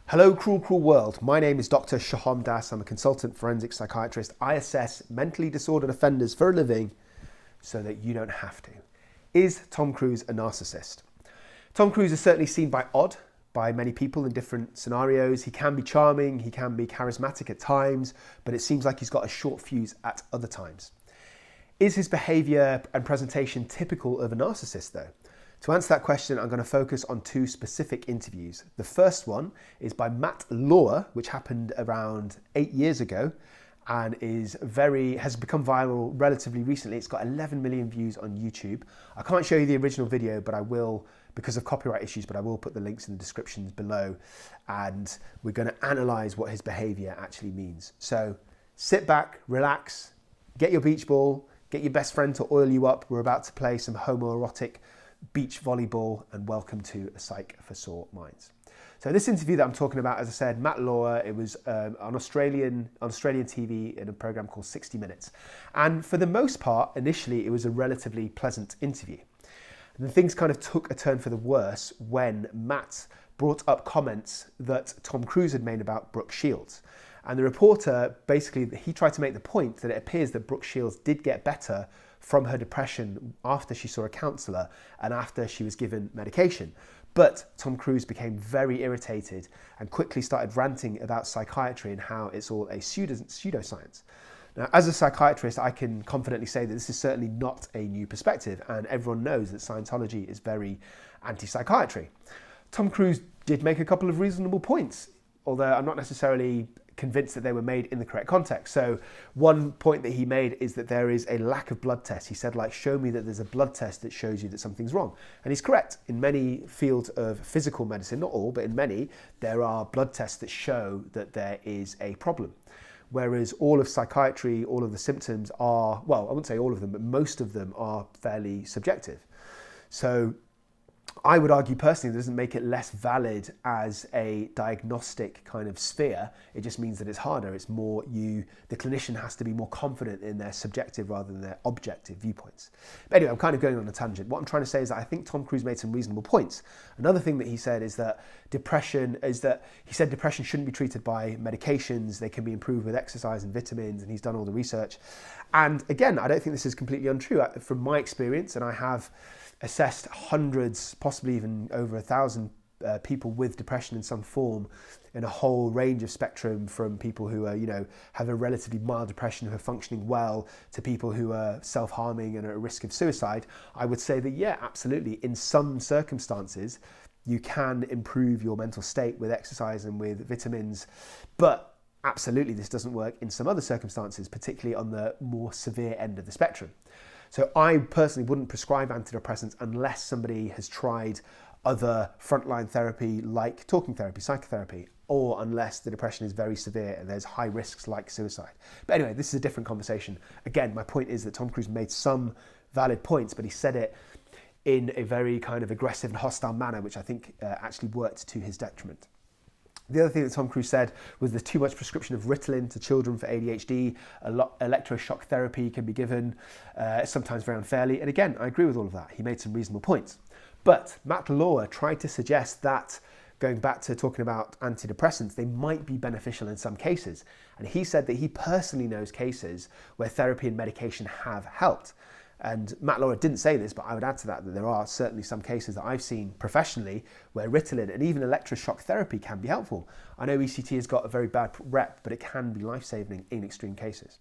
Hello, cruel, cruel world. My name is Dr. Shaham Das. I'm a consultant forensic psychiatrist. I assess mentally disordered offenders for a living so that you don't have to. Is Tom Cruise a narcissist? Tom Cruise is certainly seen by many people in different scenarios. He can be charming, he can be charismatic at times, but it seems like he's got a short fuse at other times. Is his behaviour and presentation typical of a narcissist though? To answer that question, I'm going to focus on two specific interviews. The first one is by Matt Lauer, which happened around 8 years ago and has become viral relatively recently. It's got 11 million views on YouTube. I can't show you the original video, but I will, because of copyright issues, but I will put the links in the descriptions below. And we're going to analyse what his behaviour actually means. So sit back, relax, get your beach ball, get your best friend to oil you up. We're about to play some homoerotic beach volleyball, and welcome to a Psych for Sore Minds. So this interview that I'm talking about, as I said, Matt Lauer, it was on Australian TV in a program called 60 Minutes. And for the most part, initially, it was a relatively pleasant interview. And then things kind of took a turn for the worse when Matt brought up comments that Tom Cruise had made about Brooke Shields. And the reporter, basically, he tried to make the point that it appears that Brooke Shields did get better from her depression after she saw a counsellor and after she was given medication. But Tom Cruise became very irritated and quickly started ranting about psychiatry and how it's all a pseudoscience. Now, as a psychiatrist, I can confidently say that this is certainly not a new perspective, and everyone knows that Scientology is very anti-psychiatry. Tom Cruise did make a couple of reasonable points, although I'm not necessarily convinced that they were made in the correct context. So one point that he made is that there is a lack of blood tests. He said, like, show me that there's a blood test that shows you that something's wrong. And he's correct. In many fields of physical medicine, not all, but in many, there are blood tests that show that there is a problem. Whereas all of psychiatry, all of the symptoms are, well, I wouldn't say all of them, but most of them are fairly subjective. So I would argue personally that doesn't make it less valid as a diagnostic kind of sphere. It just means that it's harder. It's more the clinician has to be more confident in their subjective rather than their objective viewpoints. But anyway, I'm kind of going on a tangent. What I'm trying to say is that I think Tom Cruise made some reasonable points. Another thing that he said is that depression shouldn't be treated by medications. They can be improved with exercise and vitamins, and he's done all the research. And again, I don't think this is completely untrue. From my experience, and I have assessed hundreds, possibly even over 1,000 people with depression in some form in a whole range of spectrum, from people who are, have a relatively mild depression who are functioning well to people who are self-harming and are at risk of suicide. I would say that, yeah, absolutely. In some circumstances, you can improve your mental state with exercise and with vitamins, but absolutely this doesn't work in some other circumstances, particularly on the more severe end of the spectrum. So I personally wouldn't prescribe antidepressants unless somebody has tried other frontline therapy like talking therapy, psychotherapy, or unless the depression is very severe and there's high risks like suicide. But anyway, this is a different conversation. Again, my point is that Tom Cruise made some valid points, but he said it in a very kind of aggressive and hostile manner, which I think actually worked to his detriment. The other thing that Tom Cruise said was there's too much prescription of Ritalin to children for ADHD. Electroshock therapy can be given, sometimes very unfairly. And again, I agree with all of that. He made some reasonable points. But Matt Lauer tried to suggest that, going back to talking about antidepressants, they might be beneficial in some cases. And he said that he personally knows cases where therapy and medication have helped. And Matt Lauer didn't say this, but I would add to that there are certainly some cases that I've seen professionally where Ritalin and even electroshock therapy can be helpful. I know ECT has got a very bad rep, but it can be life-saving in extreme cases.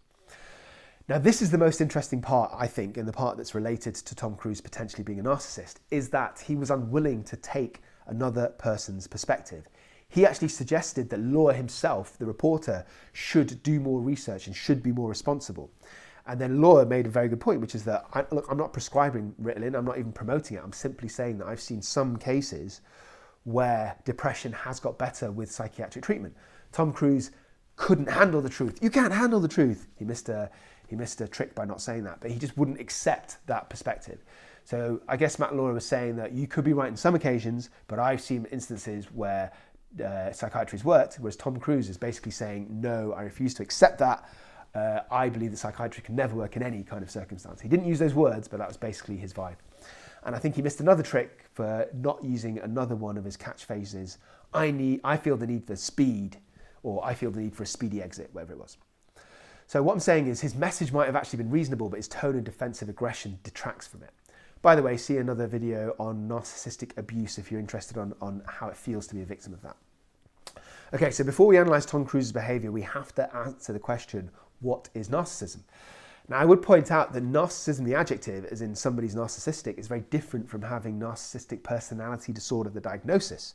Now, this is the most interesting part, I think, and the part that's related to Tom Cruise potentially being a narcissist, is that he was unwilling to take another person's perspective. He actually suggested that Lauer himself, the reporter, should do more research and should be more responsible. And then Lauer made a very good point, which is that, I'm not prescribing Ritalin, I'm not even promoting it, I'm simply saying that I've seen some cases where depression has got better with psychiatric treatment. Tom Cruise couldn't handle the truth. You can't handle the truth. He missed a trick by not saying that, but he just wouldn't accept that perspective. So I guess Matt Lauer was saying that you could be right in some occasions, but I've seen instances where psychiatry has worked, whereas Tom Cruise is basically saying, no, I refuse to accept that. I believe that psychiatry can never work in any kind of circumstance. He didn't use those words, but that was basically his vibe. And I think he missed another trick for not using another one of his catchphrases, I feel the need for speed, or I feel the need for a speedy exit, whatever it was. So what I'm saying is his message might have actually been reasonable, but his tone of defensive aggression detracts from it. By the way, see another video on narcissistic abuse if you're interested on how it feels to be a victim of that. Okay, so before we analyse Tom Cruise's behaviour, we have to answer the question, what is narcissism? Now, I would point out that narcissism, the adjective, as in somebody's narcissistic, is very different from having narcissistic personality disorder, the diagnosis.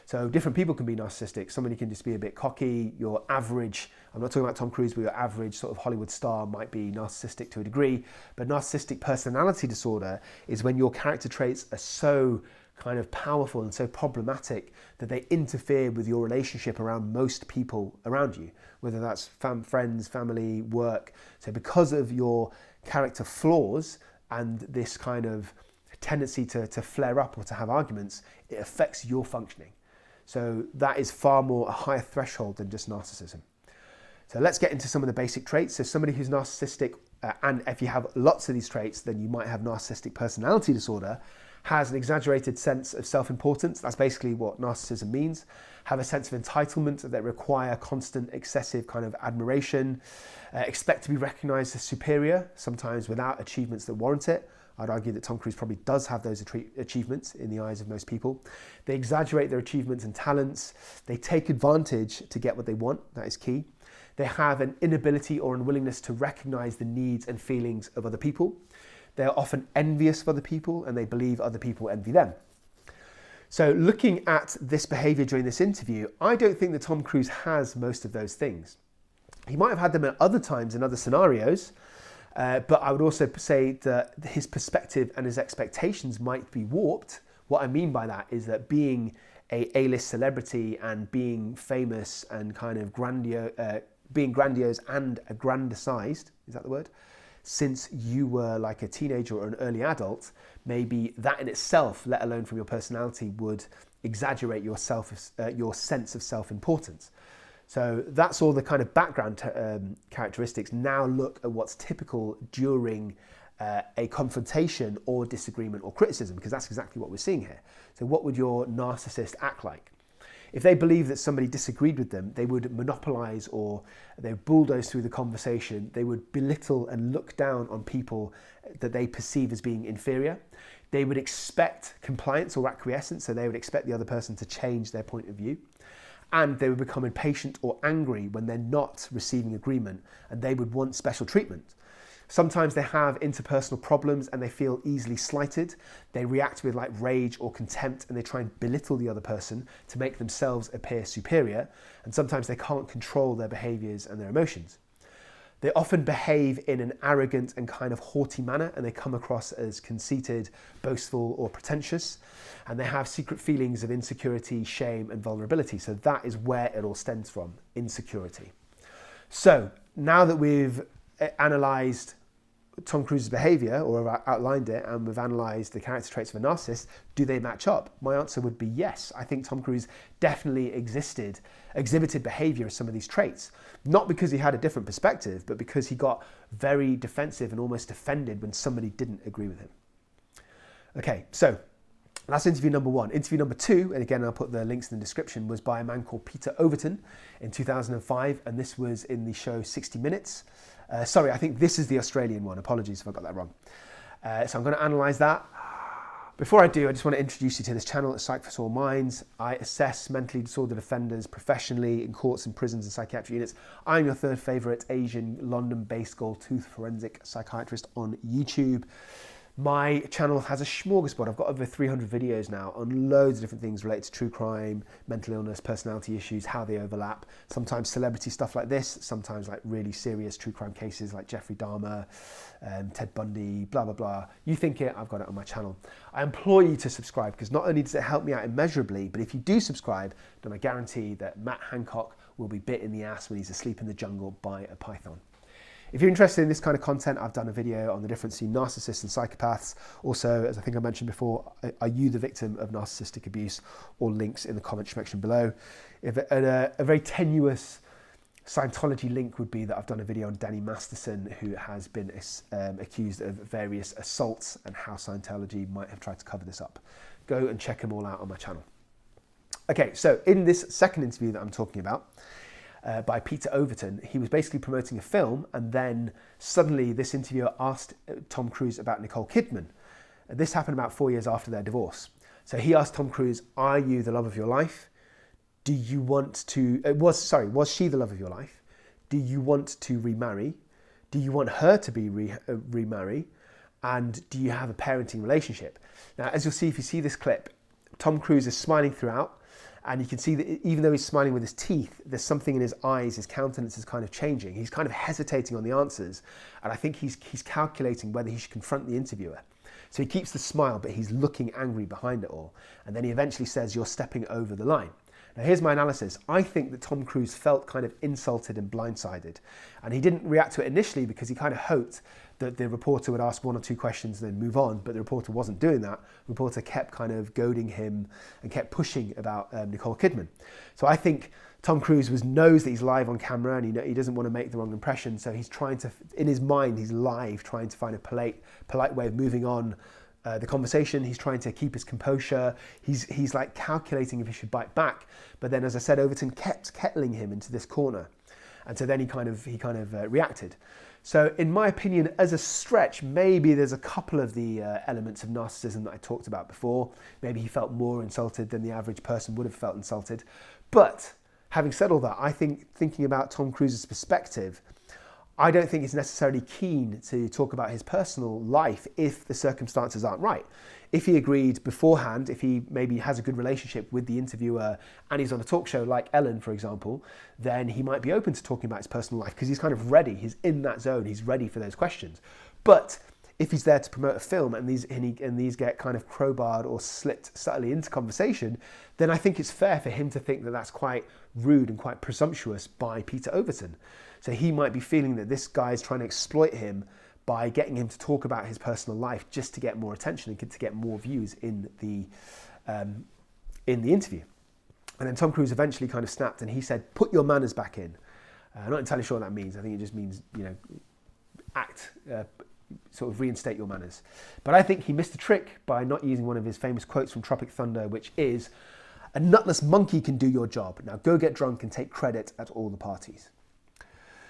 So different people can be narcissistic. Somebody can just be a bit cocky. Your average, I'm not talking about Tom Cruise, but your average sort of Hollywood star might be narcissistic to a degree. But narcissistic personality disorder is when your character traits are so kind of powerful and so problematic that they interfere with your relationship around most people around you, whether that's friends, family, work. So because of your character flaws and this kind of tendency to flare up or to have arguments, it affects your functioning. So that is far more a higher threshold than just narcissism. So let's get into some of the basic traits. So somebody who's narcissistic, and if you have lots of these traits, then you might have narcissistic personality disorder, has an exaggerated sense of self-importance. That's basically what narcissism means. Have a sense of entitlement that require constant, excessive kind of admiration. Expect to be recognized as superior, sometimes without achievements that warrant it. I'd argue that Tom Cruise probably does have those achievements in the eyes of most people. They exaggerate their achievements and talents. They take advantage to get what they want. That is key. They have an inability or unwillingness to recognize the needs and feelings of other people. They are often envious of other people, and they believe other people envy them. So looking at this behavior during this interview, I don't think that Tom Cruise has most of those things. He might have had them at other times in other scenarios, but I would also say that his perspective and his expectations might be warped. What I mean by that is that being a A-list celebrity and being famous and kind of being grandiose and aggrandized, is that the word? Since you were like a teenager or an early adult, maybe that in itself, let alone from your personality, would exaggerate your sense of self-importance. So that's all the kind of background characteristics. Now look at what's typical during a confrontation or disagreement or criticism, because that's exactly what we're seeing here. So what would your narcissist act like? If they believe that somebody disagreed with them, they would monopolize or they would bulldoze through the conversation. They would belittle and look down on people that they perceive as being inferior. They would expect compliance or acquiescence, so they would expect the other person to change their point of view. And they would become impatient or angry when they're not receiving agreement, and they would want special treatment. Sometimes they have interpersonal problems and they feel easily slighted. They react with like rage or contempt, and they try and belittle the other person to make themselves appear superior. And sometimes they can't control their behaviors and their emotions. They often behave in an arrogant and kind of haughty manner, and they come across as conceited, boastful, or pretentious. And they have secret feelings of insecurity, shame, and vulnerability. So that is where it all stems from, insecurity. So now that we've analysed Tom Cruise's behaviour, or have outlined it, and we've analysed the character traits of a narcissist, do they match up? My answer would be yes. I think Tom Cruise definitely exhibited behaviour of some of these traits. Not because he had a different perspective, but because he got very defensive and almost offended when somebody didn't agree with him. Okay, so that's interview number one. Interview number two, and again, I'll put the links in the description, was by a man called Peter Overton in 2005, and this was in the show 60 Minutes. Sorry, I think this is the Australian one. Apologies if I got that wrong. So I'm going to analyse that. Before I do, I just want to introduce you to this channel at Psych for All Minds. I assess mentally disordered offenders professionally in courts and prisons and psychiatric units. I'm your third favourite Asian, London-based gold-tooth forensic psychiatrist on YouTube. My channel has a smorgasbord. I've got over 300 videos now on loads of different things related to true crime, mental illness, personality issues, how they overlap. Sometimes celebrity stuff like this, sometimes like really serious true crime cases like Jeffrey Dahmer, Ted Bundy, blah, blah, blah. You think it, I've got it on my channel. I implore you to subscribe, because not only does it help me out immeasurably, but if you do subscribe, then I guarantee that Matt Hancock will be bit in the ass when he's asleep in the jungle by a python. If you're interested in this kind of content, I've done a video on the difference between narcissists and psychopaths. Also, as I think I mentioned before, are you the victim of narcissistic abuse? All links in the comment section below. A very tenuous Scientology link would be that I've done a video on Danny Masterson, who has been accused of various assaults, and how Scientology might have tried to cover this up. Go and check them all out on my channel. Okay, so in this second interview that I'm talking about, by Peter Overton, he was basically promoting a film, and then suddenly this interviewer asked Tom Cruise about Nicole Kidman. This happened about 4 years after their divorce. So he asked Tom Cruise, "Are you the love of your life? Do you want to, was she the love of your life? Do you want to remarry? Do you want her to be remarry? And do you have a parenting relationship?" Now, as you'll see, if you see this clip, Tom Cruise is smiling throughout, and you can see that even though he's smiling with his teeth, there's something in his eyes, his countenance is kind of changing. He's kind of hesitating on the answers, and I think he's calculating whether he should confront the interviewer. So he keeps the smile, but he's looking angry behind it all. And then he eventually says, "You're stepping over the line." Now, here's my analysis. I think that Tom Cruise felt kind of insulted and blindsided. And he didn't react to it initially because he kind of hoped that the reporter would ask one or two questions and then move on, but the reporter wasn't doing that. The reporter kept kind of goading him and kept pushing about Nicole Kidman. So I think Tom Cruise knows that he's live on camera, and he doesn't want to make the wrong impression, so he's trying to, in his mind, he's live, trying to find a polite way of moving on the conversation. He's trying to keep his composure. He's like calculating if he should bite back. But then, as I said, Overton kept kettling him into this corner. And so then he kind of reacted. So in my opinion, as a stretch, maybe there's a couple of the elements of narcissism that I talked about before. Maybe he felt more insulted than the average person would have felt insulted. But having said all that, I think thinking about Tom Cruise's perspective, I don't think he's necessarily keen to talk about his personal life if the circumstances aren't right. If he agreed beforehand, if he maybe has a good relationship with the interviewer and he's on a talk show like Ellen, for example, then he might be open to talking about his personal life because he's kind of ready. He's in that zone. He's ready for those questions. But if he's there to promote a film and these get kind of crowbarred or slipped subtly into conversation, then I think it's fair for him to think that that's quite rude and quite presumptuous by Peter Overton. So he might be feeling that this guy is trying to exploit him by getting him to talk about his personal life just to get more attention and to get more views in the interview. And then Tom Cruise eventually kind of snapped and he said, "Put your manners back in." I'm not entirely sure what that means. I think it just means, sort of reinstate your manners. But I think he missed a trick by not using one of his famous quotes from Tropic Thunder, which is, "A nutless monkey can do your job. Now go get drunk and take credit at all the parties."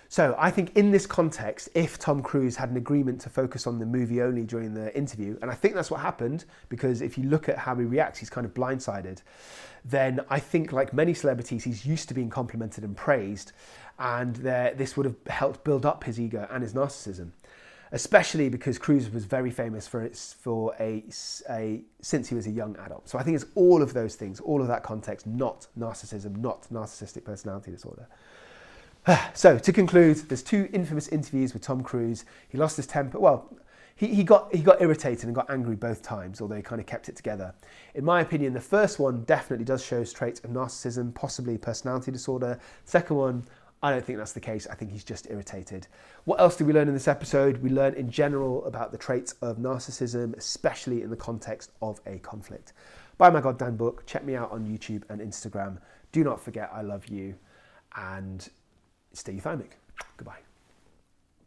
So I think in this context, if Tom Cruise had an agreement to focus on the movie only during the interview, and I think that's what happened, because if you look at how he reacts, he's kind of blindsided, then I think like many celebrities, he's used to being complimented and praised, and this would have helped build up his ego and his narcissism, especially because Cruise was very famous since he was a young adult. So I think it's all of those things, all of that context, not narcissism, not narcissistic personality disorder. So to conclude, there's two infamous interviews with Tom Cruise. He lost his temper. Well, he got irritated and got angry both times, although he kind of kept it together. In my opinion, the first one definitely does show traits of narcissism, possibly personality disorder. Second one, I don't think that's the case. I think he's just irritated. What else did we learn in this episode? We learned in general about the traits of narcissism, especially in the context of a conflict. Buy my goddamn book. Check me out on YouTube and Instagram. Do not forget I love you, and stay euthymic. Goodbye.